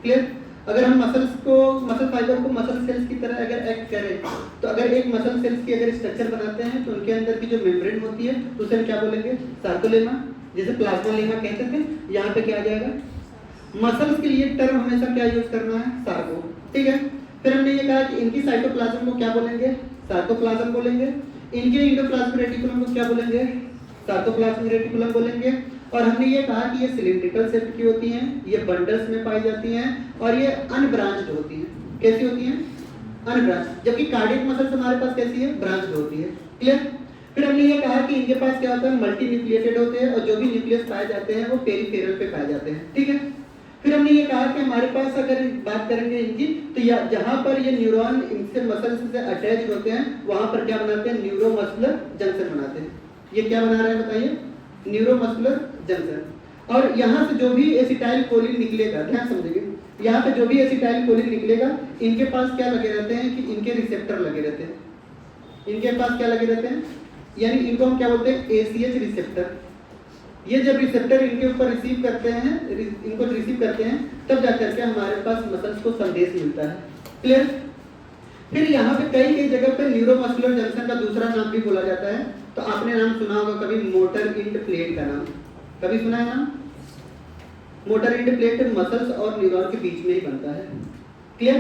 Clear? अगर हम muscle fibre को मसल सेल्स की तरह अगर एक्ट करें, तो अगर एक मसल सेल्स की अगर स्ट्रक्चर बनाते हैं तो उनके अंदर की जो मेम्ब्रेन होती है तो उसे हम क्या बोलेंगे? सार्कोलेमा, जैसे प्लाज्मा लेमा कहते थे। यहाँ पे क्या आ जाएगा? मसल्स के लिए टर्म हमेशा क्या यूज करना है? सार्को। ठीक है, फिर हमने ये कहा कि इनकी साइटोप्लाज्म को क्या बोलेंगे? सार्कोप्लाज्म बोलेंगे। इनके एंडोप्लाज्मिक रेटिकुलम को क्या बोलेंगे? सार्कोप्लाज्मिक रेटिकुलम बोलेंगे। और हमने ये कहा कि ये सिलिंड्रिकल शेप की होती हैं, ये बंडल्स में पाई जाती हैं और ये अनब्रांच्ड होती हैं। कैसी होती हैं? अनब्रांच्ड। जबकि कार्डियक मसल्स हमारे पास कैसी है? ब्रांच्ड होती है। क्लियर? फिर हमने ये कहा कि इनके पास क्या होता है? मल्टी न्यूक्लिएटेड होते हैं और जो भी न्यूक्लियस पाए जाते हैं वो पेरिफेरल पे पाए जाते हैं। ठीक है, फिर हमने ये कहा कि हमारे पास अगर बात करेंगे इनकी, तो जहां पर ये न्यूरॉन इनसे मसल्स से अटैच होते हैं वहां पर क्या बनाते हैं? न्यूरोमस्कुलर जंक्शन बनाते हैं। ये क्या बना रहे हैं बताइए? Neuromuscular junction. और यहाँ से जो भी एसिटाइल कोलिन निकलेगा, ध्यान समझिए, यहाँ पे जो भी एसिटाइल कोलिन निकलेगा इनके पास क्या लगे रहते हैं कि इनके रिसेप्टर लगे रहते हैं। इनके पास क्या लगे रहते हैं? यानी इनको हम क्या बोलते हैं? ACH receptor. ये जब रिसेप्टर इनके ऊपर रिसीव करते हैं, इनको रिसीव करते हैं, तब जाकर के हमारे पास मसल्स को संदेश मिलता है। क्लियर? फिर यहाँ पे कई जगह पे न्यूरोमस्कुलर जंक्शन का दूसरा नाम भी बोला जाता है। तो आपने नाम सुना होगा कभी मोटर इंड प्लेट का नाम, कभी सुना है नाम? मोटर इंड प्लेट मसल्स और न्यूरॉन के बीच में ही बनता है। क्लियर?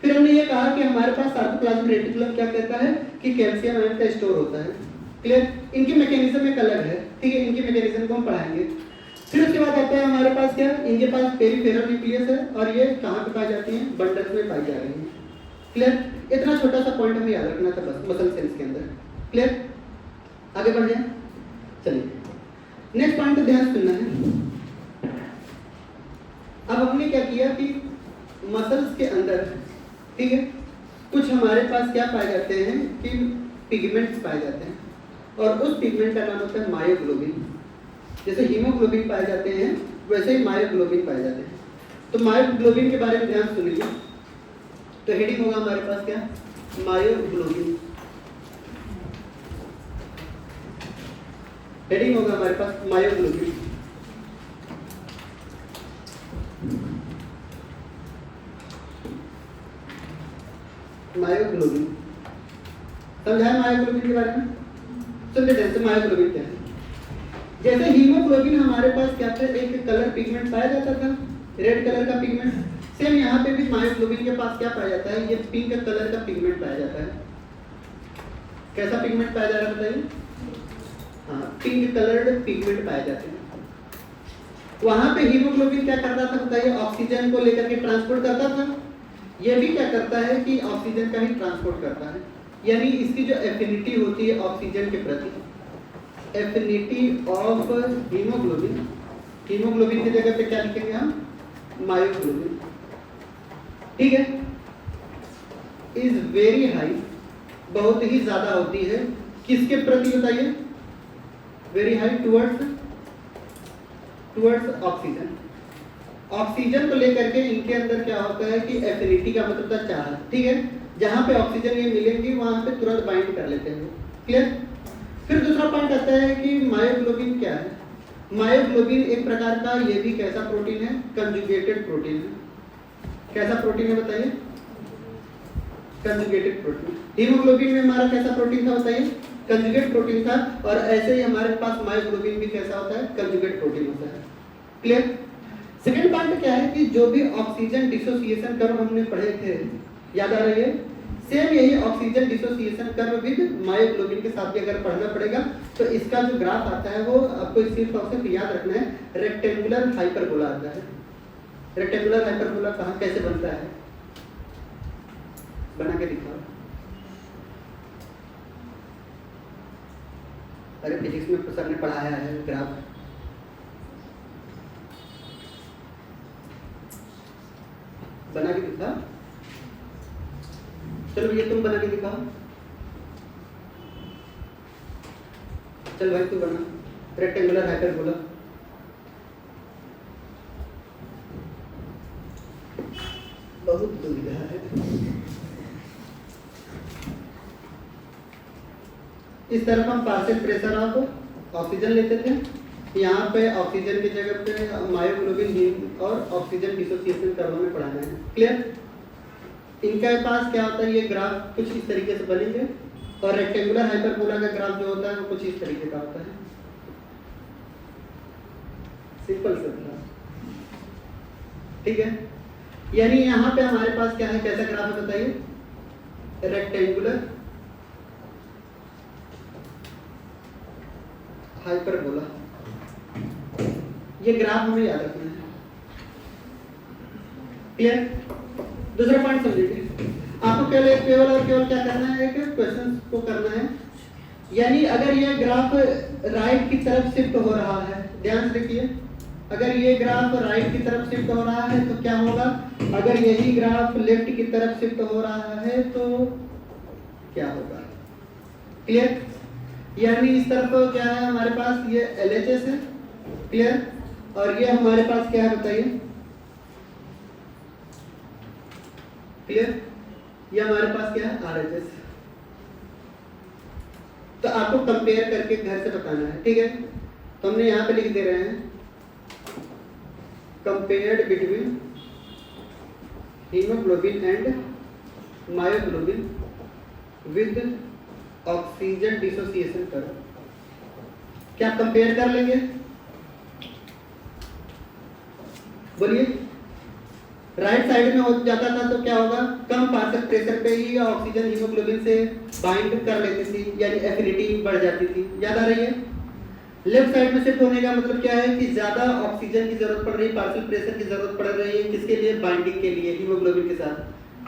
फिर हमने ये कहा कि हमारे पास सार्कोप्लाज्मिक रेटिकुलम क्या कहता है कि कैल्शियम आयन का स्टोर होता है। क्लियर? इनकी मैकेनिज्म एक अलग है। ठीक है, इनकी मैकेनिज्म को हम पढ़ाएंगे। फिर उसके बाद आता है हमारे पास क्या? इनके पास पेरिफेरल न्यूक्लियस है और ये कहाँ पे पाई जाती हैं? बंडल्स में पाई जा रही हैं। क्लियर? इतना छोटा सा पॉइंट हमें याद रखना था बस मसल सेल्स के अंदर। क्लियर? आगे बढ़ जाए, चलिए नेक्स्ट पॉइंट पे ध्यान सुनना है। अब हमने क्या किया कि मसल्स के अंदर, ठीक है, कुछ हमारे पास क्या पाए जाते हैं कि पिगमेंट्स पाए जाते हैं और उस पिगमेंट का नाम होता है मायोग्लोबिन। जैसे हीमोग्लोबिन पाए जाते हैं वैसे ही मायोग्लोबिन पाए जाते हैं। तो मायोग्लोबिन के बारे में ध्यान सुनिए। तो हेडिंग होगा हमारे पास क्या? मायोग्लोबिन। हेडिंग होगा हमारे पास मायोग्लोबिन। मायोग्लोबिन समझा है? मायोग्लोबिन के बारे में सुनते थे। मायोग्लोबिन क्या है? जैसे हीमोग्लोबिन हमारे पास क्या था? एक कलर पिगमेंट पाया जाता था, रेड कलर का पिगमेंट। सेम यहाँ पे भी मायोग्लोबिन के पास क्या पाया जाता है? ये पिंक कलर का पिगमेंट पाया जाता है। कैसा पिगमेंट पाया जा रहा है बताइए? हाँ, पिंक कलर्ड पिगमेंट पाए जाते हैं। वहां पे हीमोग्लोबिन क्या करता था बताइए? ऑक्सीजन को लेकर के ट्रांसपोर्ट करता था। ये भी क्या करता है कि ऑक्सीजन का ही ट्रांसपोर्ट करता है। यानी इसकी जो एफिनिटी होती है ऑक्सीजन के प्रति, एफिनिटी ऑफ हीमोग्लोबिन, हीमोग्लोबिन की जगह पे क्या लिखेंगे हम? मायोग्लोबिन। ठीक है, इज वेरी हाई, बहुत ही ज्यादा होती है। किसके प्रति बताइए? Very high towards oxygen. Oxygen को लेकर के इनके अंदर क्या होता है कि एफिनिटी का मतलब था चाह। ठीक है, जहां पे ऑक्सीजन ये मिलेंगी वहां पे तुरंत बाइंड कर लेते हैं। क्लियर? फिर दूसरा पॉइंट आता है कि मायोग्लोबिन क्या है? मायोग्लोबिन एक प्रकार का ये भी कैसा प्रोटीन है? कंजुगेटेड प्रोटीन है। कैसा प्रोटीन है बताइए? Conjugated protein. हीमोग्लोबिन में हमारा कैसा प्रोटीन था बताइए? कंजुगेट प्रोटीन था। और ऐसे ही हमारे पास मायोग्लोबिन भी कैसा होता है? कंजुगेट प्रोटीन होता है। क्लियर? सेकेंड पॉइंट क्या है कि जो भी ऑक्सीजन डिसोसिएशन कर्व हमने पढ़े थे, याद आ रही है? सेम यही oxygen dissociation curve with myoglobin के साथ भी अगर पढ़ना पड़ेगा तो इसका जो ग्राफ आता है वो आपको सिर्फ और सिर्फ याद रखना है, रेक्टेंगुलर हाइपरबोला आता है। रेक्टेंगुलर हाइपरबोला कहाँ कैसे बनता है? बना के दिखाओ। अरे फिजिक्स में सर ने पढ़ाया है ग्राफ। बना के दिखा। चलो ये तुम बना के दिखाओ। चल भाई तू बना रेक्टेंगुलर हाइपरबोला। बहुत दुविधा है। इस तरफ हम पार्शियल प्रेशर ऑफ ऑक्सीजन लेते थे यहाँ पे ऑक्सीजन की जगह पे मायोग्लोबिन हीम और ऑक्सीजन डिसोसिएशन कर्व में पढ़ाना है। क्लियर। इनके पास क्या होता है, ये ग्राफ कुछ इस तरीके से बनेंगे और रेक्टेंगुलर हाइपरबोला का ग्राफ जो होता है वो कुछ इस तरीके का होता है। सिंपल सा ग्राफ, ठीक है। यानी यहाँ पे हमारे पास क्या है, कैसा ग्राफ है बताइए, रेक्टेंगुलर हाइपरबोला। ये ग्राफ हमें याद रखना है। क्लियर। दूसरा पॉइंट समझिए, आपको केवल और केवल क्या करना है, एक क्वेश्चन को करना है। यानी अगर ये ग्राफ राइट की तरफ शिफ्ट हो रहा है, ध्यान से देखिए, अगर ये ग्राफ राइट की तरफ शिफ्ट हो रहा है तो क्या होगा, अगर यही ग्राफ लेफ्ट की तरफ शिफ्ट हो रहा है तो क्या होगा। क्लियर। यानी इस तरफ क्या है हमारे पास, ये LHS है। क्लियर। और ये हमारे पास क्या है बताइए, क्लियर। ये हमारे पास क्या है, RHS। तो आपको कंपेयर करके घर से बताना है, ठीक है। तो हमने यहाँ पे लिख दे रहे हैं, compared between haemoglobin and myoglobin with oxygen dissociation curve. क्या कंपेयर कर लेंगे, बोलिए। राइट साइड में हो जाता था तो क्या होगा, कम पार्शियल प्रेशर पे ही ऑक्सीजन हीमोग्लोबिन से बाइंड कर लेती थी, यानी एफिनिटी बढ़ जाती थी। याद आ रही है। लेफ्ट साइड में शिफ्ट होने का मतलब क्या है कि ज्यादा ऑक्सीजन की जरूरत पड़ रही है, पार्शियल प्रेशर की जरूरत पड़ रही है, किसके लिए, बाइंडिंग के लिए हीमोग्लोबिन के साथ।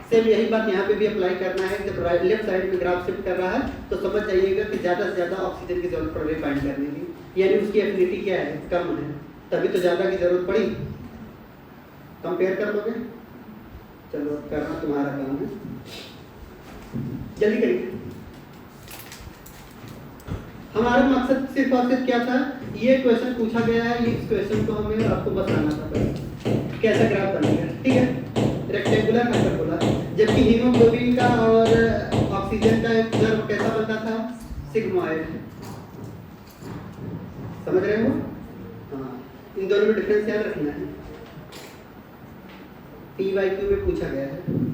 सेम यही बात यहाँ पे भी अप्लाई करना है। जब लेफ्ट साइड में ग्राफ शिफ्ट कर रहा है तो समझ जाइएगा कि ज्यादा से ज्यादा ऑक्सीजन की जरूरत पड़ रही है बाइंड करने की, यानी उसकी एफिनिटी क्या है, कम है, तभी तो ज्यादा की जरूरत पड़ी। कंपेयर कर लोगे, चलो करना तुम्हारा काम है, जल्दी करिए। हमारा मकसद सिर्फ और सिर्फ क्या था, ये क्वेश्चन पूछा गया है, इस क्वेश्चन को हमें आपको बताना था कैसा ग्राफ बनेगा, ठीक है। रेक्टेंगुलर हाइपरबोला, जबकि हीमोग्लोबिन का और ऑक्सीजन का कर्व कैसा बनता था, सिग्मॉइड। समझ रहे हो। हाँ, इन दोनों में डिफरेंस याद रखना है, PYQ में पूछा गया है।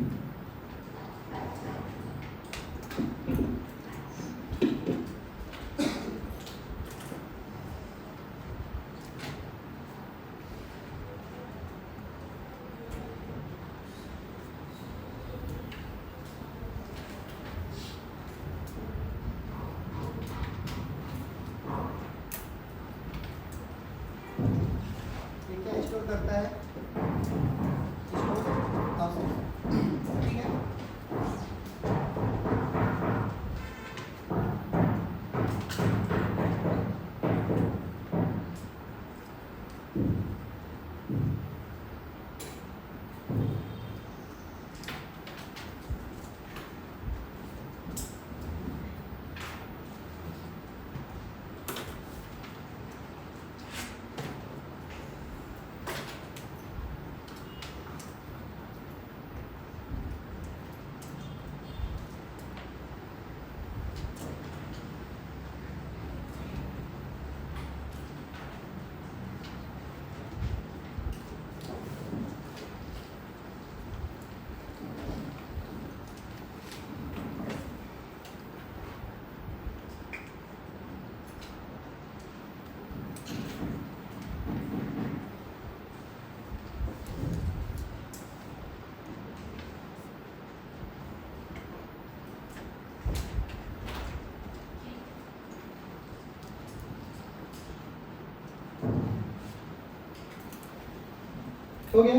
करता है ठीक है। हो गया।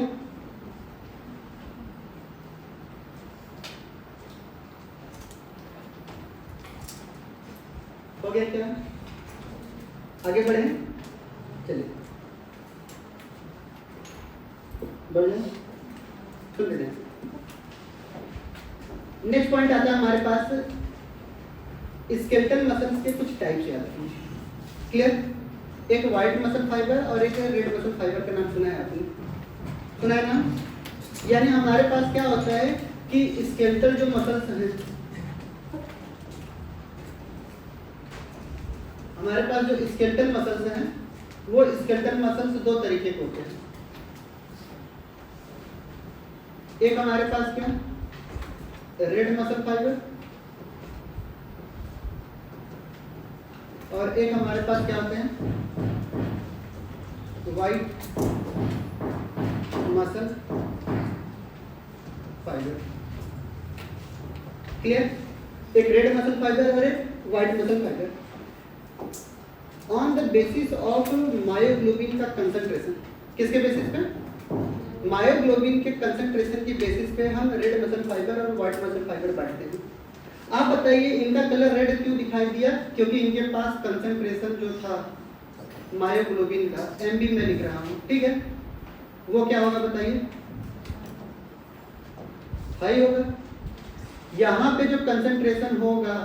हो गया क्या, आगे बढ़े, चलिए बढ़े, सुन लेते हैं। नेक्स्ट पॉइंट आता है हमारे पास स्केलेटल मसल्स के कुछ टाइप्स याद रखिए। क्लियर। एक व्हाइट मसल फाइबर और एक रेड मसल फाइबर का नाम सुना है आपने, सुना है ना। यानी हमारे पास क्या होता है कि स्केलेटल जो मसल्स हैं, हमारे पास जो स्केलेटल मसल्स हैं वो स्केलेटल मसल्स दो तरीके के होते हैं। एक हमारे पास क्या, रेड मसल फाइबर, और एक हमारे पास क्या होते हैं, वाइट मसल फाइबर। क्लियर? एक रेड मसल फाइबर और एक white muscle fibre. On the basis of myoglobin का कंसंट्रेशन, किसके बेसिस पे? मायोग्लोबिन के कंसंट्रेशन की बेसिस पे हम रेड मसल फाइबर और व्हाइट मसल फाइबर बांटते हैं। आप बताइए इनका कलर रेड क्यों दिखाई दिया? क्योंकि इनके पास कंसंट्रेशन जो था मायोग्लोबिन का, एमबी में लिख रहा हूं, ठीक है, वो क्या होगा बताइए? हाई होगा। यहां पे जो कंसंट्रेशन होगा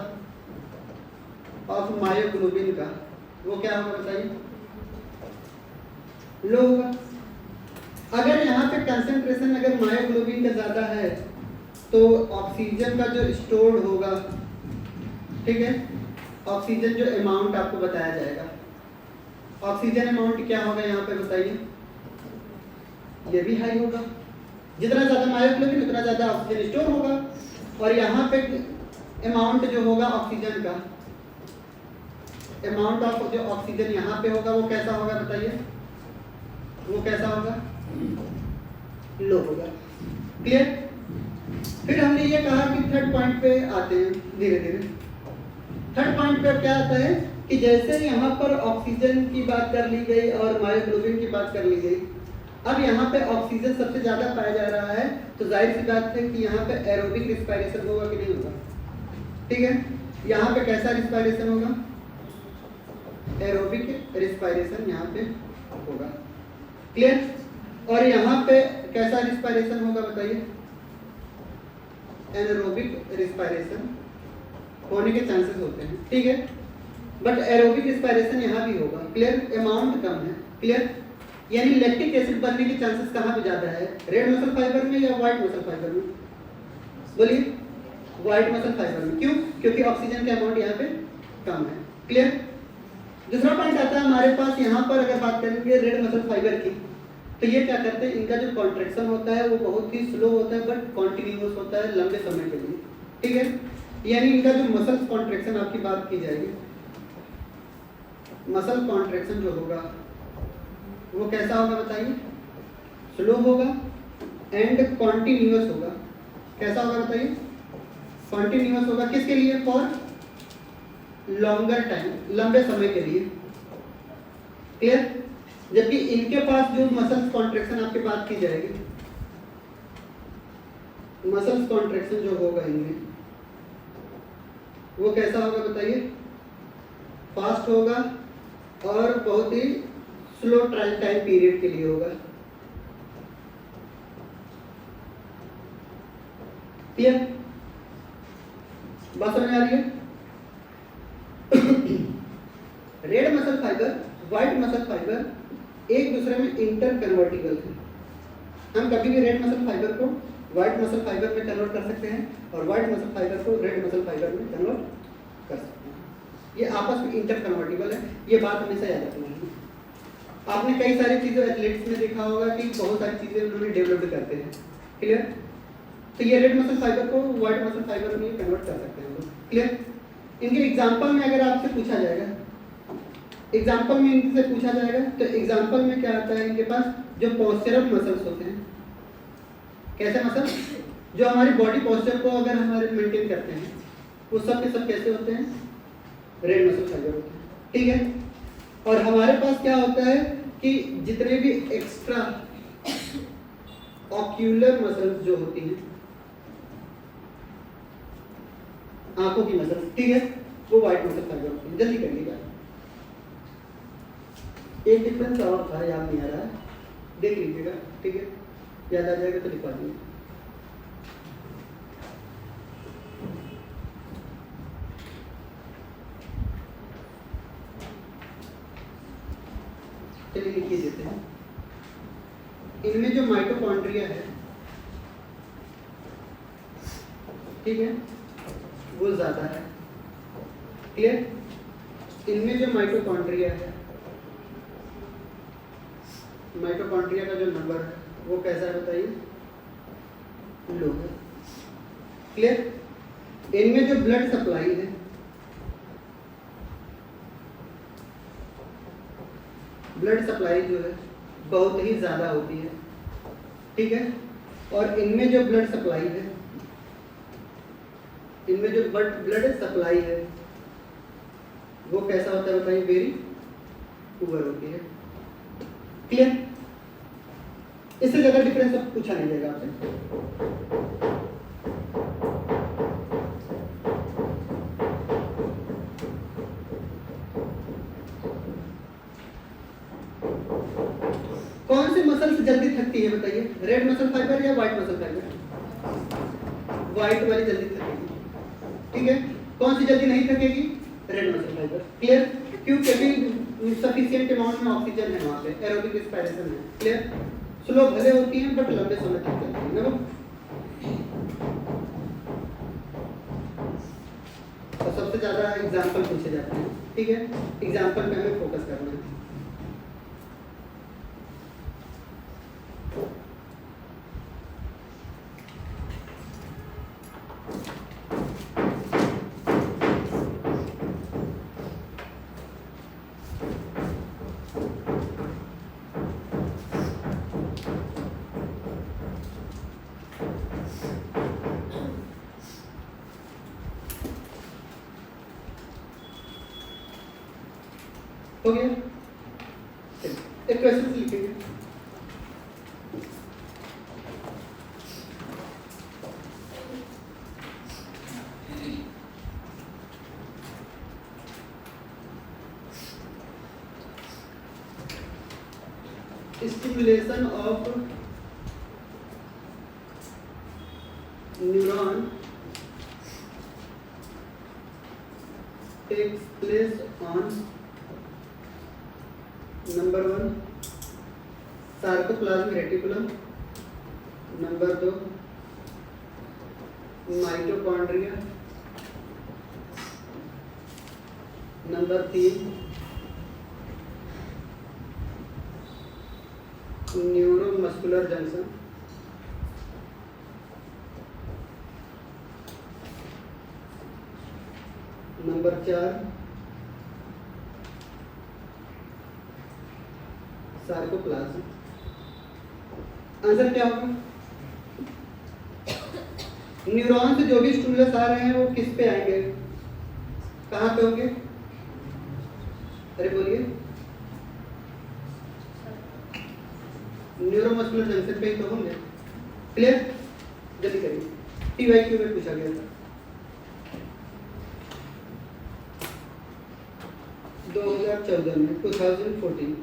ऑफ मायोग्लोबिन का, वो क्या होगा बताइए? लो होगा। अगर यहाँ पे कंसंट्रेशन अगर मायोग्लोबिन का ज्यादा है तो ऑक्सीजन का जो स्टोर होगा, ठीक है, ऑक्सीजन जो अमाउंट आपको बताया जाएगा, ऑक्सीजन अमाउंट क्या होगा यहाँ पे बताइए? ये भी हाई होगा। जितना ज्यादा मायोग्लोबिन उतना ज्यादा ऑक्सीजन स्टोर होगा, और यहाँ पे अमाउंट जो होगा ऑक्सीजन का, अमाउंट ऑफ जो ऑक्सीजन यहाँ पे होगा वो कैसा होगा बताइए? वो कैसा होगा? लो होगा। क्लियर? फिर हमने ये कहा कि थर्ड पॉइंट पे आते हैं धीरे धीरे। थर्ड पॉइंट पे क्या आता है कि जैसे यहाँ पर ऑक्सीजन की बात कर ली गई और मायोग्लोबिन की बात कर ली गई, अब यहाँ पे ऑक्सीजन सबसे ज्यादा पाया जा रहा है, तो जाहिर सी बात है कि यहाँ पे एरोबिक रिस्पायरेशन होगा कि नहीं होगा? ठीक है, यहाँ पे कैसा रिस्पायरेशन होगा? एरोबिक रिस्पायरेशन यहाँ पे होगा। क्लियर? और यहाँ पे कैसा रिस्पायरेशन होगा बताइए? एनारोबिक रिस्पायरेशन होने के चांसेस होते हैं, ठीक है, बट एरोबिक रिस्पायरेशन यहाँ भी होगा। क्लियर? अमाउंट कम है। क्लियर? यानी लैक्टिक एसिड बनने के चांसेस कहाँ पे ज्यादा है, रेड मसल फाइबर में या व्हाइट मसल फाइबर में? बोलिए, व्हाइट मसल फाइबर में। क्यों? क्योंकि ऑक्सीजन का अमाउंट यहाँ पे कम है। क्लियर? दूसरा पॉइंट आता है हमारे पास, यहाँ पर अगर बात करेंगे रेड मसल फाइबर की, तो ये क्या करते हैं, इनका जो कॉन्ट्रैक्शन होता है वो बहुत ही स्लो होता है बट कॉन्टिन्यूअस होता है लंबे समय के लिए। ठीक है, यानी इनका जो मसल कॉन्ट्रैक्शन आपकी बात की जाएगी, मसल कॉन्ट्रैक्शन जो होगा वो कैसा होगा बताइए? स्लो होगा एंड कॉन्टिन्यूअस होगा। कैसा होगा बताइए? कॉन्टिन्यूअस होगा। किसके लिए? फॉर लॉन्गर टाइम, लंबे समय के लिए। क्लियर? जबकि इनके पास जो मसल कॉन्ट्रैक्शन आपकी बात की जाएगी, मसल कॉन्ट्रैक्शन जो होगा इनमें वो कैसा होगा बताइए? फास्ट होगा और बहुत ही स्लो टाइम पीरियड के लिए होगा। क्लियर? बात समझ आ रही है? Red muscle fibre, white muscle fibre एक दूसरे में इंटर कन्वर्टिबल है। हम कभी भी रेड मसल फाइबर को व्हाइट मसल फाइबर में कन्वर्ट कर सकते हैं और व्हाइट मसल फाइबर को रेड मसल फाइबर में कन्वर्ट कर सकते हैं। ये आपस में इंटर कन्वर्टिबल है, ये बात हमेशा याद रखना है। आपने कई सारी चीजें एथलेटिक्स में देखा होगा कि बहुत सारी चीजें उन्होंने डेवलप करते हैं। क्लियर? तो ये रेड मसल फाइबर को व्हाइट मसल फाइबर में कन्वर्ट कर सकते हैं। क्लियर? इनके एग्जांपल में अगर आपसे पूछा जाएगा, एग्जांपल में इनसे पूछा जाएगा तो एग्जांपल में क्या आता है, इनके पास जो पोस्चरल मसल्स होते हैं। कैसे मसल? जो हमारी बॉडी पोस्चर को अगर हमारे मेंटेन करते हैं, वो सब के सब कैसे होते हैं? रेड मसल फाइबर होते हैं। ठीक है, और हमारे पास क्या होता है कि जितने भी एक्स्ट्रा ऑक्यूलर मसल्स जो होती हैं, आंखों की मसल्स, ठीक है, वो व्हाइट मसल फाइबर होती है। जल्दी कर लीजिएगा। एक डिफरेंस और था, याद नहीं आ रहा है, देख लीजिएगा। ठीक है, याद आ जाएगा तो लिखवा दीजिए। चलिए लिखिए देते हैं। इनमें जो माइटोकॉन्ड्रिया है, ठीक है, वो ज्यादा है। क्लियर? इनमें जो माइटोकॉन्ड्रिया है माइटोकॉन्ड्रिया का जो नंबर है वो कैसा है बताइए, लो है। क्लियर। इनमें जो ब्लड सप्लाई है, ब्लड सप्लाई जो है बहुत ही ज्यादा होती है, ठीक है। और इनमें जो ब्लड सप्लाई है, इनमें जो ब्लड सप्लाई है वो कैसा होता है बताइए, वेरी पुअर होती है। क्लियर। इससे ज्यादा डिफरेंस अब पूछा नहीं जाएगा आपसे। कौन सी मसल्स जल्दी थकती है बताइए, रेड मसल फाइबर या व्हाइट मसल फाइबर? व्हाइट वाली जल्दी थकेगी, ठीक है। कौन सी जल्दी नहीं थकेगी? Red muscle fibre. क्लियर। क्यों? क्योंकि सफिशिएंट अमाउंट में ऑक्सीजन है वहां पे, एरोबिक रेस्पिरेशन है। क्लियर। स्लो भले होती हैं बट लंबे समय तक चलती है ना। और सबसे ज्यादा एग्जांपल पूछे जाते हैं, ठीक है। एग्जांपल पे हमें फोकस करना है। हो गया। एक क्वेश्चन लिखेंगे। Stimulation of neuron takes place on number 1 sarcoplasmic reticulum, number 2 mitochondria, number 3 neuromuscular junction, number 4 sarcoplasm. Answer क्या होगा? न्यूरॉन से जो भी स्टिमुलस आ रहे हैं वो किस पे आएंगे, कहाँ पे होंगे? अरे बोलिए। न्यूरोमस्कुलर जंक्शन पे ही तो होंगे। क्लियर। जल्दी करिए। TYQ में पूछा गया था 2014 में, 2014।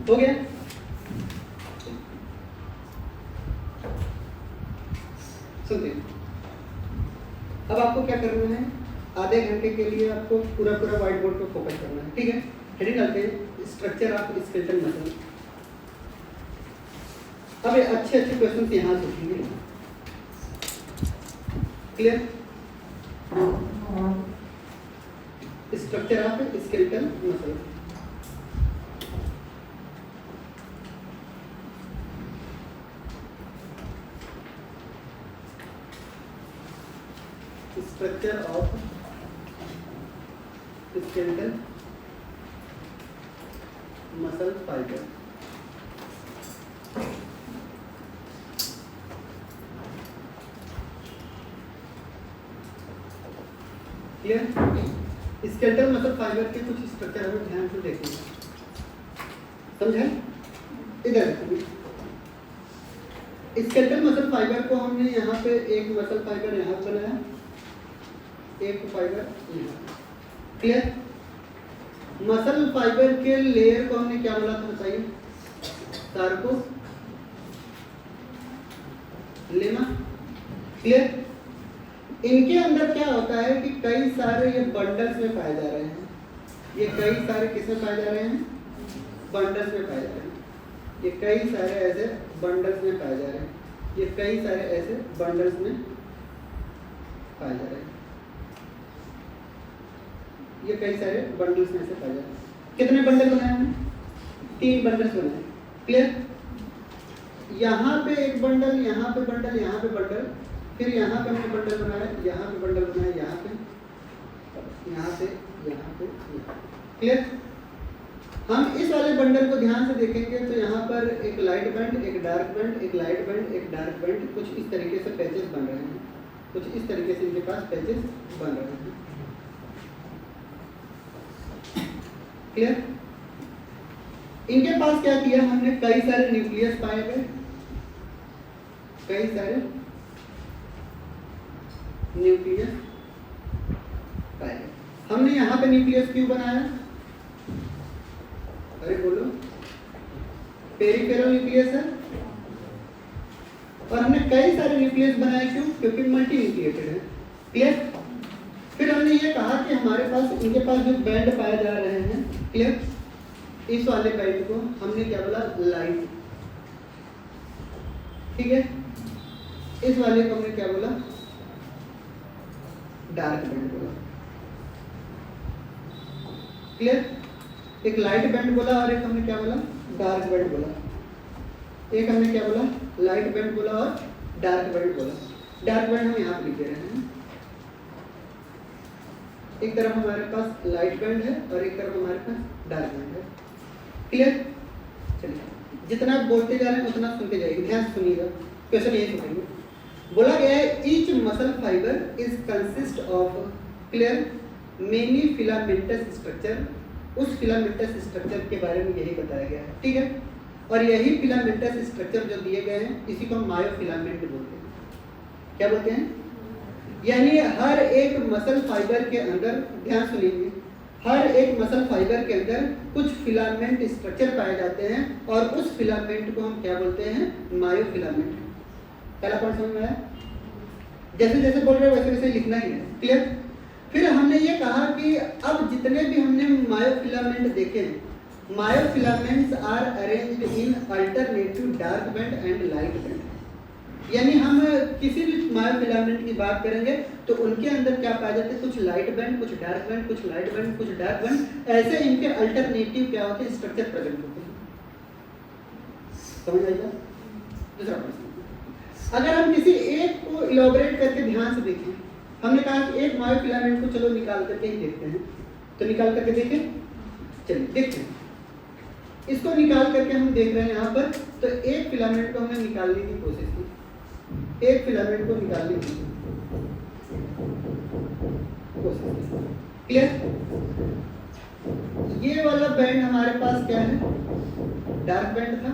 हो गया। सुनते हैं। अब आपको क्या करना है, आधे घंटे के लिए आपको पूरा व्हाइट बोर्ड पर फोकस करना है, ठीक है। हेडिंग डालते हैं स्ट्रक्चर ऑफ स्केलेटल मसल। अब ये अच्छे क्वेश्चन यहाँ से उठेंगे। Clear. Structure of skeletal muscle. Structure of skeletal muscle fibre. Clear. Skeletal muscle fibre के कुछ स्ट्रक्चर हमें ध्यान से देखेंगे, समझे? इधर स्केलेटल मसल फाइबर को हमने यहाँ पे एक मसल फाइबर यहाँ बनाया, एक फाइबर यहाँ। क्लियर। मसल फाइबर के लेयर को हमने क्या बोला था बताइए? सार्कोलेमा। क्लियर? इनके अंदर क्या होता है कि कई सारे ये बंडल्स में पाए जा रहे हैं। ये कई सारे किसमें पाए जा रहे हैं? बंडल्स में पाए जा रहे हैं। ये कई सारे ऐसे बंडल्स में पाए जा रहे हैं। ये कई सारे ऐसे बंडल्स में पाए जा रहे हैं। ये कई सारे बंडल्स में से पाए जा रहे हैं। कितने बंडल बनाए हमने? 3 बंडल्स बनाए। क्लियर? यहाँ पे एक बंडल, यहाँ पे बंडल, यहाँ पे बंडल, फिर यहाँ पे हमने बंडल बनाया, यहाँ पे बंडल बनाया, यहाँ पे, यहाँ पे, यहाँ पे, यहाँ। क्लियर? हम इस वाले बंडल को ध्यान से देखेंगे तो यहाँ पर एक लाइट बैंड, एक डार्क बैंड, एक लाइट बैंड, एक डार्क बैंड, कुछ इस तरीके से पैचेस बन रहे हैं। कुछ इस तरीके से इनके पास पैचेस बन रहे हैं। क्लियर? इनके पास क्या किया हमने? कई सारे न्यूक्लियस पाए गए, कई सारे न्यूक्लियस पाए गए। हमने यहाँ पे न्यूक्लियस क्यों बनाया? अरे बोलो, पेरिफेरल न्यूक्लियस है। और हमने कई सारे न्यूक्लियस बनाए क्यों? क्योंकि मल्टी न्यूक्लिएटेड है। क्लियर? फिर हमने ये कहा कि हमारे पास इनके पास जो बैंड पाए जा रहे हैं, क्लियर, इस वाले बैंड को हमने क्या बोला? लाइट। ठीक है? इस वाले को हमने क्या बोला? डार्क बैंड बोला। क्लियर? एक लाइट बैंड बोला और एक हमने क्या बोला? डार्क बैंड बोला। एक हमने क्या बोला? लाइट बैंड बोला और डार्क बैंड बोला। डार्क बैंड हम यहाँ पे लिख दे रहे हैं। एक तरफ हमारे पास लाइट बैंड है और एक तरफ हमारे पास डार्क बैंड है। क्लियर? चलिए, जितना बोलते जा रहे हैं उतना सुनते जाइए, ध्यान से सुनिएगा। क्वेश्चन यही सुनेंगे। बोला गया है each muscle fibre is consist of, clear, many filamentous structure. उस फिलामेंटस स्ट्रक्चर के बारे में यही बताया गया है। ठीक है? और यही फिलामेंटस स्ट्रक्चर जो दिए गए हैं इसी को हम मायोफिलामेंट बोलते हैं। क्या बोलते हैं? यानी हर एक मसल फाइबर के अंदर, ध्यान सुनिए, हर एक मसल फाइबर के अंदर कुछ फिलामेंट स्ट्रक्चर पाए जाते हैं और उस फिलामेंट को हम क्या बोलते हैं? मायोफिलामेंट। पहला पॉइंट समझ में आया? जैसे जैसे बोल रहे हो वैसे वैसे लिखना ही है। क्लियर? फिर हमने ये कहा कि अब जितने भी हमने मायोफिलामेंट देखे हैं, myofilaments are arranged in alternative dark band and light band. यानी हम किसी भी मायोफिलामेंट की बात करेंगे तो उनके अंदर क्या पाए जाते हैं? कुछ लाइट बैंड, कुछ डार्क बैंड, कुछ लाइट बैंड, कुछ डार्क बैंड, ऐसे इनके अल्टरनेटिव क्या होते हैं? स्ट्रक्चर प्रेजेंट होते हैं। समझ आएगा? दूसरा प्रश्न, अगर हम किसी एक को इलॉबरेट करके ध्यान से देखें, हमने कहा कि एक मायोफिलामेंट को चलो निकाल करके ही देखते हैं, तो निकाल करके देखें। चलिए देखते हैं, इसको निकाल करके हम देख रहे हैं यहाँ पर। तो एक फिलामेंट को हमने निकालने की कोशिश की, एक फिलामेंट को निकालने की कोशिश की। क्लियर? ये वाला बैंड हमारे पास क्या है? डार्क बैंड था।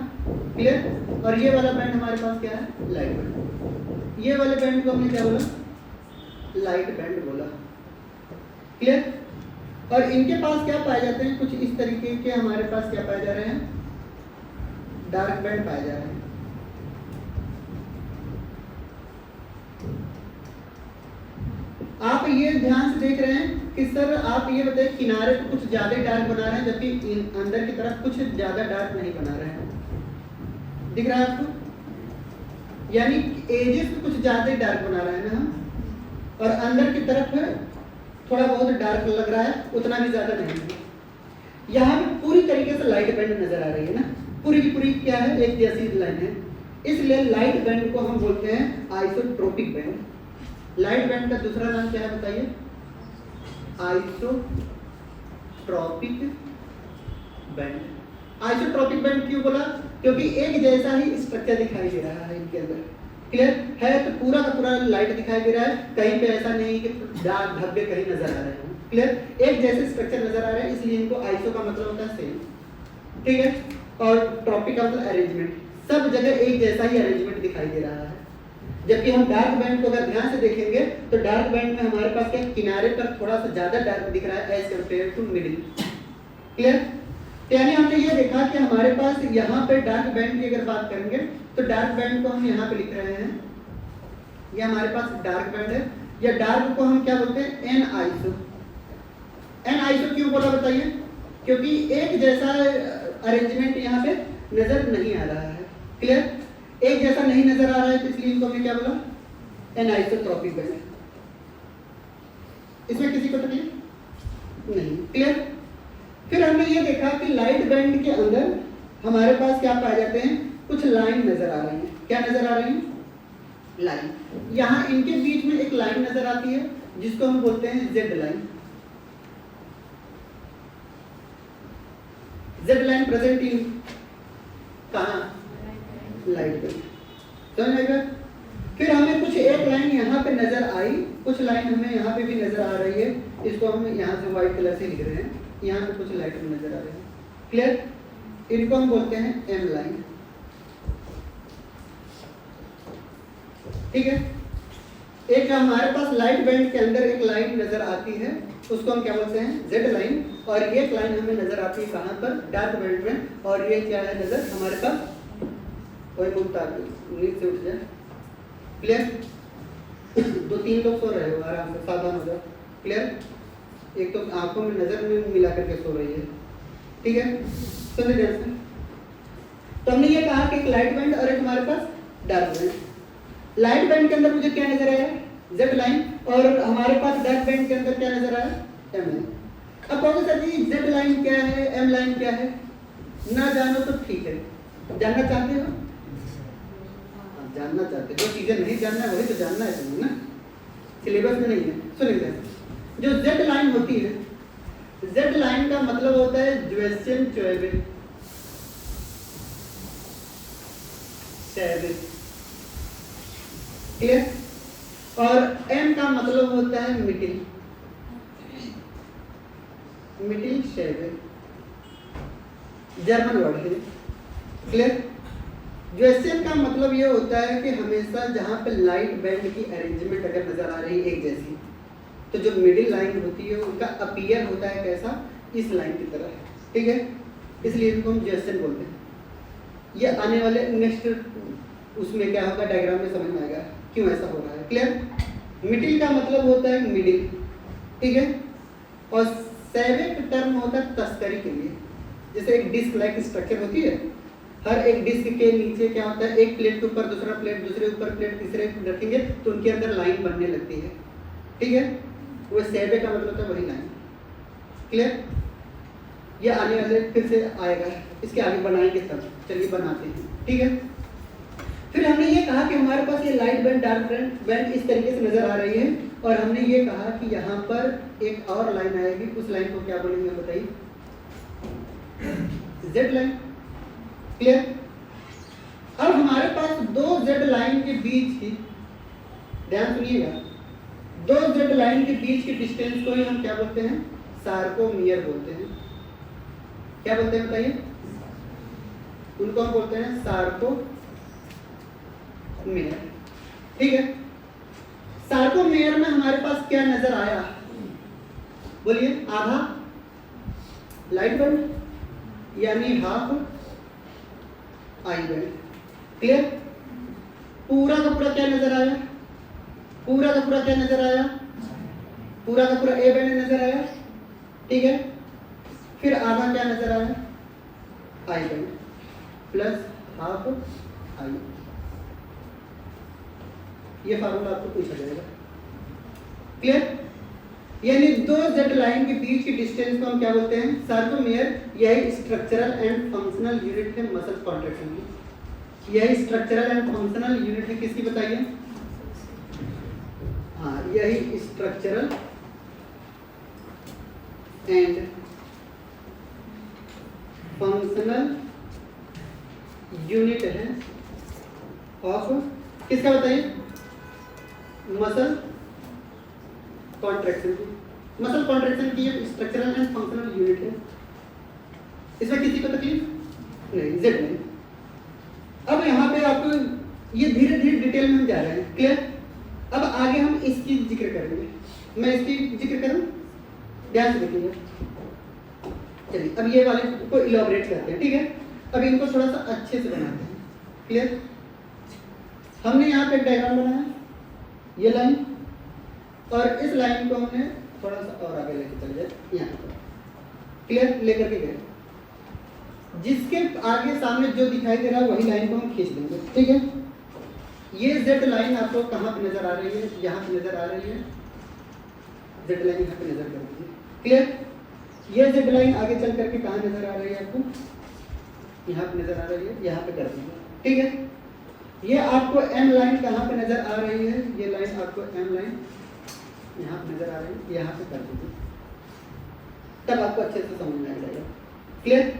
क्लियर? और ये वाला बैंड हमारे पास क्या है? Light band. ये वाले बैंड को हमने क्या बोला? लाइट बैंड बोला। क्लियर? और इनके पास क्या पाए जाते हैं? कुछ इस तरीके के हमारे पास क्या पाए जा रहे हैं? डार्क बैंड पाए जा रहे हैं। आप ये ध्यान से देख रहे हैं कि सर आप ये बताइए, किनारे पे कुछ ज्यादा डार्क बना रहे हैं जबकि अंदर की तरफ कुछ ज्यादा डार्क नहीं बना रहे हैं। दिख रहा है आपको? यानी एजेस पे कुछ ज्यादा डार्क बना रहे हैं ना हम, और अंदर की तरफ है थोड़ा बहुत डार्क लग रहा है, उतना भी ज्यादा नहीं है। यहाँ पे पूरी तरीके से लाइट बैंड नजर आ रही है ना, पूरी की पूरी क्या है? एक जैसी लाइन है। इसलिए लाइट बैंड को हम बोलते हैं आइसोट्रोपिक बैंड। लाइट बैंड का दूसरा नाम क्या है बताइए? Isotropic band. आइसोट्रोपिक बैंड क्यों बोला? क्योंकि एक जैसा ही स्ट्रक्चर दिखाई दे रहा है इनके अंदर। क्लियर है? तो पूरा का पूरा लाइट दिखाई दे रहा है, कहीं पे ऐसा नहीं कि डार्क धब्बे कहीं नजर आ रहे हैं। क्लियर? एक जैसे स्ट्रक्चर नजर आ रहे हैं, इसलिए इनको आइसो का मतलब होता है सेम। ठीक है? और ट्रॉपिक का मतलब अरेंजमेंट, सब जगह एक जैसा ही अरेंजमेंट दिखाई दे रहा है। जबकि हम डार्क बैंड को अगर ध्यान से देखेंगे तो डार्क बैंड में हमारे पास क्या किनारे पर थोड़ा सा ज्यादा डार्क दिख रहा है as compare to middle. Clear? तो यानी हमने ये देखा कि हमारे पास यहाँ पे डार्क बैंड की अगर बात करेंगे तो डार्क बैंड को हम यहाँ पे लिख रहे हैं, ये हमारे पास डार्क बैंड है, या डार्क को हम क्या बोलते हैं, एन आइसो। एन आइसो क्यों बोला बताइए? क्योंकि एक जैसा अरेंजमेंट यहाँ पे नजर नहीं आ रहा है। क्लियर? एक जैसा नहीं नजर आ रहा है तो इसलिए इनको हमने क्या बोला, एनाइसोट्रॉपिक बैंड। इसमें किसी को तकलीफ नहीं? क्लियर? फिर हमने ये देखा कि लाइट बैंड के अंदर हमारे पास क्या पाए जाते हैं, कुछ लाइन नजर आ रही है। क्या नजर आ रही है? लाइन। यहाँ इनके बीच में एक लाइन नजर आती है जिसको हम बोलते हैं Z line. Z line present in कहाँ? Light band. समझ आएगा? फिर हमें कुछ एक लाइन यहाँ पे नजर आई, कुछ लाइन हमें यहाँ पे भी नजर आ रही है, इसको हम यहाँ से व्हाइट कलर से लिख रहे हैं, यहाँ पे कुछ लाइट नजर आ रही है। क्लियर? इनको हम बोलते हैं एम लाइन। ठीक है? एक हमारे पास लाइट बैंड के अंदर एक लाइन नजर आती है, उसको हम क्या बोलते हैं, जेड लाइन। और ये लाइन हमें नजर आती है कहाँ पर? डार्क बैंड में। और ये क्या है नजर हमारे पास? कोई मुद्दा नींद से उठ जाए। क्लियर? 2-3 लोग सो रहे हो, आराम से सावधान हो जाओ। क्लियर? एक तो आंखों में नजर में मिला करके सो रही है। ठीक है? सुनिए ध्यान से। तो हमने ये कहा कि एक लाइट बैंड और एक हमारे पास डार्क बैंड। लाइट बैंड के अंदर मुझे क्या नजर आया? Z line. और हमारे पास डार्क बैंड के अंदर क्या नजर आया? M line. अब कहोगे सर जी जेड लाइन क्या है, एम लाइन क्या है? ना जानो तो ठीक है, जानना चाहते हो? जानना चाहते, जो चीजें नहीं जानना है वही तो जानना है तुम्हें ना, सिलेबस में नहीं है। सुनिए, जो जेड लाइन होती है, जेड लाइन का मतलब होता है ज्वेसन चोएबे। क्लियर? और एम का मतलब होता है मिडिल, मिडिल शेवे, जर्मन वर्ड है। क्लियर? ज्वेसन का मतलब ये होता है कि हमेशा जहाँ पे लाइट बैंड की अरेंजमेंट अगर नजर आ रही है एक जैसी, तो जो मिडिल लाइन होती है उनका अपीयर होता है कैसा? इस लाइन की तरह। ठीक है? इसलिए इनको हम ज्वेसन बोलते हैं। ये आने वाले नेक्स्ट उसमें क्या होगा, डायग्राम में समझ में आएगा क्यों ऐसा हो रहा है। क्लियर? मिडिल का मतलब होता है मिडिल। ठीक है? और सेवेक टर्म होता है तस्करी के लिए। जैसे एक डिस्क लाइक स्ट्रक्चर होती है, हर एक डिस्क के नीचे क्या होता है, एक प्लेट के ऊपर दूसरा प्लेट, दूसरे ऊपर प्लेट, तीसरे रखेंगे तो उनके अंदर लाइन बनने लगती है। ठीक है? वो सेवे का मतलब होता है वही लाइन। क्लियर? ये आने वाले फिर से आएगा, इसके आगे बनाएंगे तब। चलिए बनाते हैं। ठीक है? फिर हमने ये कहा कि हमारे पास ये लाइट बैंड डार्क बैंड इस तरीके से नजर आ रही है, और हमने ये कहा कि यहाँ पर एक और लाइन आएगी, उस लाइन को क्या बोलेंगे बताइए? Z line. क्लियर? अब हमारे पास दो जेड लाइन के बीच की, ध्यान सुनिएगा, दो जेड लाइन के बीच की डिस्टेंस को ही हम क्या बोलते हैं? सार्कोमियर बोलते हैं। क्या बोलते हैं बताइए? उनको हम बोलते हैं सार्कोमियर। ठीक है? सार्कोमियर में हमारे पास क्या नजर आया? बोलिए। आधा लाइट बैंड यानी हाफ आई बैंड। क्लियर? पूरा का पूरा क्या नजर आया? पूरा का पूरा क्या नजर आया? पूरा का पूरा ए बैंड नजर आया। ठीक है? फिर आधा क्या नजर आया? I band plus half I. ये फार्मूला आपको पूछा जाएगा। क्लियर? यानी दो जेड लाइन के बीच की डिस्टेंस को हम क्या बोलते हैं? सार्कोमियर। यही स्ट्रक्चरल एंड फंक्शनल यूनिट है मसल कॉन्ट्रैक्शन की। यही स्ट्रक्चरल एंड फंक्शनल यूनिट है किसकी बताइए? हाँ, यही स्ट्रक्चरल एंड फंक्शनल यूनिट है ऑफ किसका बताइए? मसल कॉन्ट्रैक्शन की। मसल कॉन्ट्रैक्शन की ये स्ट्रक्चरल एंड फंक्शनल यूनिट है। इसमें किसी को तकलीफ नहीं? जेड नहीं। अब यहाँ पे आपको ये धीरे धीरे डिटेल में हम जा रहे हैं। क्लियर? अब आगे हम इसकी जिक्र करेंगे। मैं इसकी जिक्र करूं, ध्यान से देखिएगा। चलिए अब ये वाले को इलॉबरेट करते हैं, ठीक है। अब इनको थोड़ा सा अच्छे से बनाते हैं, क्लियर। हमने यहाँ पे एक डायग्राम बनाया, ये लाइन, और इस लाइन को हमने थोड़ा सा और आगे लेके चले जाए यहाँ पर, क्लियर, लेकर के गए। जिसके आगे सामने जो दिखाई दे रहा है वही लाइन को हम खींच देंगे, ठीक है। ये जेड लाइन आपको कहाँ पे नजर आ रही है? यहाँ पे नजर आ रही है, जेड लाइन यहाँ पे नजर कर दीजिए, क्लियर। ये जेड लाइन आगे चल करके कहाँ नजर आ रही है आपको? यहाँ पे नजर आ रही है, यहाँ पे कर दीजिए, ठीक है। ये आपको एम लाइन कहाँ पे नजर आ रही है? ये लाइन आपको एम लाइन यहाँ पे नजर आ रही है, यहाँ पे कर दीजिए, तब आपको अच्छे से समझ में आ जाएगा, क्लियर।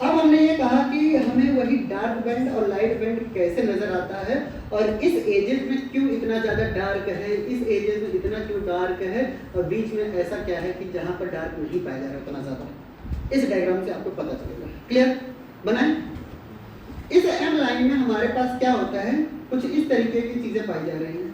अब हमने ये कहा कि हमें वही डार्क बैंड और लाइट बैंड कैसे नजर आता है, और इस एजेस में क्यों इतना ज़्यादा डार्क है, इस एजेस में इतना क्यों डार्क है, और बीच में ऐसा क्या है कि जहाँ पर डार्क नहीं पाया जा रहा है उतना ज़्यादा। इस डायग्राम से आपको पता चलेगा, क्लियर। बनाएं। इस एम लाइन में हमारे पास क्या होता है, कुछ इस तरीके की चीज़ें पाई जा रही हैं।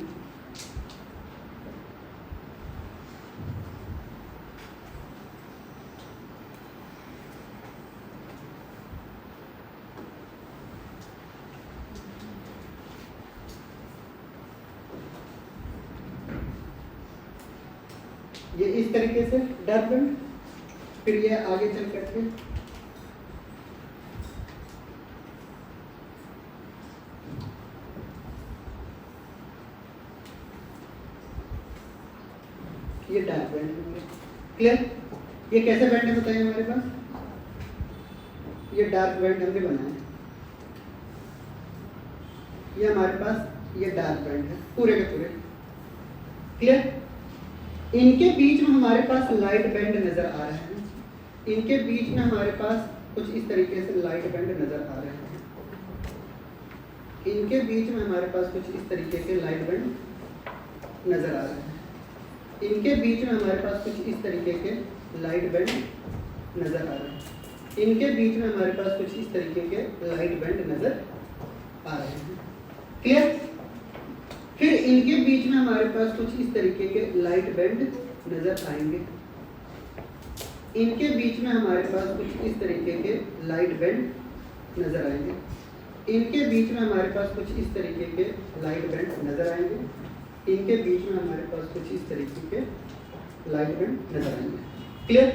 ये इस तरीके से डार्क बैंड, फिर ये आगे चल करके ये डार्क बैंड है, क्लियर। ये कैसे बैंड है बताइए हमारे पास? ये डार्क बैंड हमने बनाया, ये हमारे पास ये डार्क बैंड है पूरे के पूरे, क्लियर। इनके बीच में हमारे पास लाइट बैंड नजर आ रहे हैं, इनके बीच में हमारे पास कुछ इस तरीके से लाइट बैंड नजर आ रहे हैं, इनके बीच में हमारे पास कुछ इस तरीके के लाइट बैंड नजर आ रहे हैं, इनके बीच में हमारे पास कुछ इस तरीके के लाइट बैंड नजर आ रहे हैं, इनके बीच में हमारे पास कुछ इस तरीके के लाइट बैंड नजर आ रहे हैं, क्लियर। फिर इनके बीच में हमारे पास कुछ इस तरीके के लाइट बैंड नजर आएंगे, इनके बीच में हमारे पास कुछ इस तरीके के लाइट बैंड नजर आएंगे, इनके बीच में हमारे पास कुछ इस तरीके के लाइट बैंड नजर आएंगे, इनके बीच में हमारे पास कुछ इस तरीके के लाइट बैंड नजर आएंगे, क्लियर।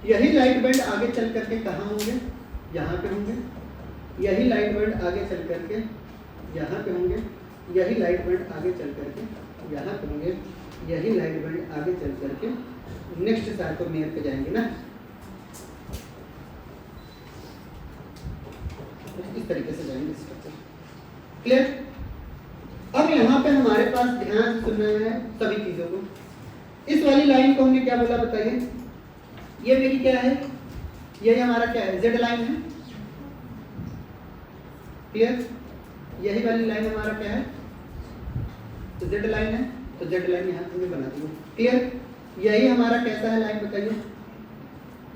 यही लाइट बैंड आगे चल करके कहाँ होंगे? यहाँ पे होंगे। यही लाइट बैंड आगे चल करके यहाँ पे होंगे, यही लाइट बैंड आगे चल करके यहाँ पे होंगे, यही लाइट बैंड आगे चल करके नेक्स्ट सार्कोमेयर पे जाएंगे ना, इस तरीके से जाएंगे स्ट्रक्चर, क्लियर। अब यहाँ पे हमारे पास ध्यान से सुनना है सभी चीजों को। इस वाली लाइन को हमने क्या बोला बताइए? ये मेरी क्या है? ये हमारा क्या है? जेड लाइन है, क्लियर। यही वाली लाइन हमारा क्या है? तो जेड लाइन है, तो जेड लाइन यहाँ पे बना दी, क्लियर। यही हमारा कैसा है लाइन बताइए?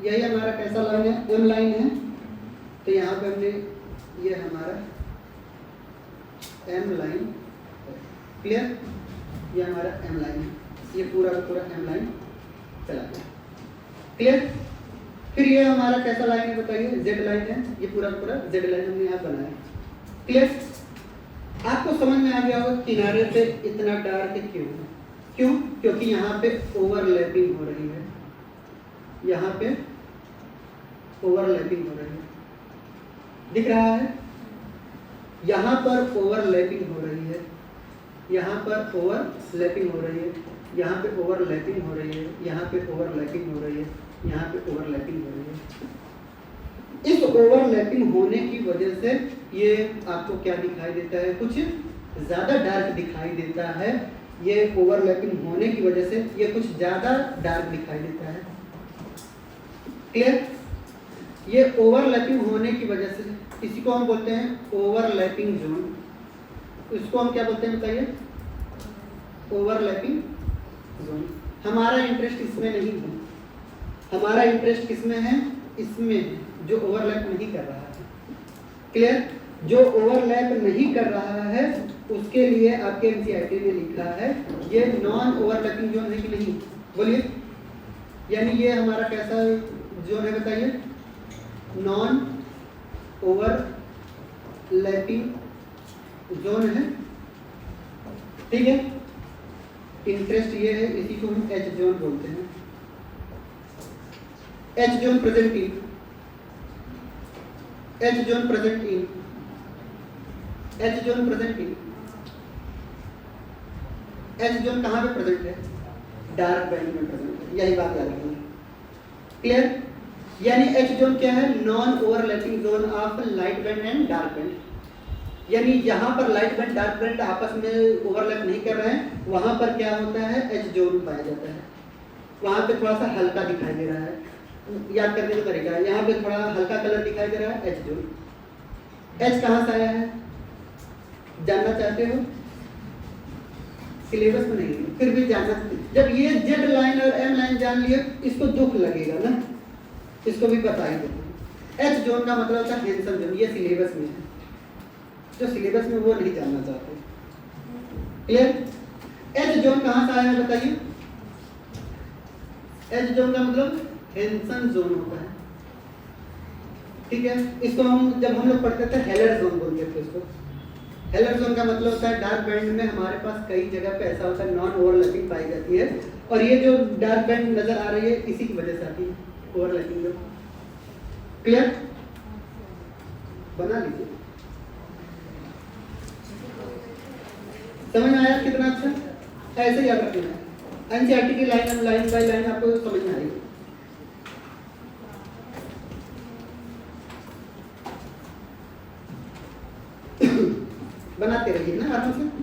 यही हमारा कैसा लाइन है? एम लाइन है, तो यहाँ पे हमने ये हमारा एम लाइन, क्लियर। ये हमारा एम लाइन है, ये पूरा का पूरा एम लाइन चला गया, क्लियर। फिर ये हमारा कैसा लाइन है बताइए? जेड लाइन है, ये पूरा का पूरा जेड लाइन हमने यहाँ बनाया, क्लियर। आपको समझ में आ गया होगा किनारे पे इतना डार्क क्यों है? क्यों? क्योंकि यहाँ पे ओवरलैपिंग हो रही है, यहाँ पे ओवरलैपिंग हो रही है, दिख रहा है? यहाँ पर ओवरलैपिंग हो रही है, यहाँ पर ओवरलैपिंग हो रही है, यहाँ पे ओवरलैपिंग हो रही है, यहाँ पे ओवरलैपिंग हो रही है, यहाँ पे ओवरलैपिंग हो रही है। इस ओवरलैपिंग होने की वजह से ये आपको क्या दिखाई देता है? कुछ ज़्यादा डार्क दिखाई देता है। ये ओवरलैपिंग होने की वजह से ये कुछ ज़्यादा डार्क दिखाई देता है, क्लियर। ये ओवरलैपिंग होने की वजह से इसी को हम बोलते हैं ओवरलैपिंग जोन। इसको हम क्या बोलते हैं बताइए? Overlapping zone. हमारा इंटरेस्ट इसमें नहीं है, हमारा इंटरेस्ट किसमें है? इसमें जो ओवरलैप नहीं कर रहा है, क्लियर। जो ओवरलैप नहीं कर रहा है उसके लिए आपके एनसीईआरटी ने लिखा है ये नॉन ओवरलैपिंग जोन है कि नहीं? बोलिए। यानी ये हमारा कैसा जोन है बताइए? नॉन ओवरलैपिंग जोन है, ठीक है। इंटरेस्ट ये है, इसी को हम एच जोन बोलते हैं। H zone present in, H zone present in, H zone present in, H zone कहाँ पे प्रेजेंट है? डार्क बैंड में प्रेजेंट है, यही बात याद रखना। क्लियर? यानी एच जोन क्या है? Non overlapping zone of light band and dark band. यानी जहां पर लाइट बैंड डार्क बैंड आपस में ओवरलैप नहीं कर रहे हैं, वहां पर क्या होता है? एच जोन पाया जाता है। वहां पे थोड़ा सा हल्का दिखाई दे रहा है, याद करने का तरीका है, यहाँ पे थोड़ा हल्का कलर दिखाई दे रहा है, एच जोन। एच कहाँ से आया है? जानना चाहते हो? सिलेबस में नहीं, फिर भी जानना। जब ये जेड लाइन और एम लाइन जान लिए, इसको दुख लगेगा ना, इसको भी बता ही देते। एच जोन का मतलब होता है हेंसन जोन, ये सिलेबस में है, जो सिलेबस में वो नहीं जानना चाहते। क्लियर? एच जोन कहाँ से आया है बताइए? एच जोन का मतलब हेंसन जोन होता है, ठीक है। इसको हम जब हम लोग पढ़ते थे हेलर जोन बोलते थे इसको। हेलर जोन का मतलब होता है डार्क बैंड में हमारे पास कई जगह पे ऐसा होता है नॉन ओवरलैपिंग पाई जाती है, और ये जो डार्क बैंड नजर आ रही है इसी की वजह से आती है ओवरलैपिंग जो। क्लियर? बना लीजिए। समझ में आया कितना अच्छा? ऐसे याद रखना है, एनसीईआरटी की लाइन बाय लाइन आपको समझ में आएगी। बनाते रहिए ना आराम से।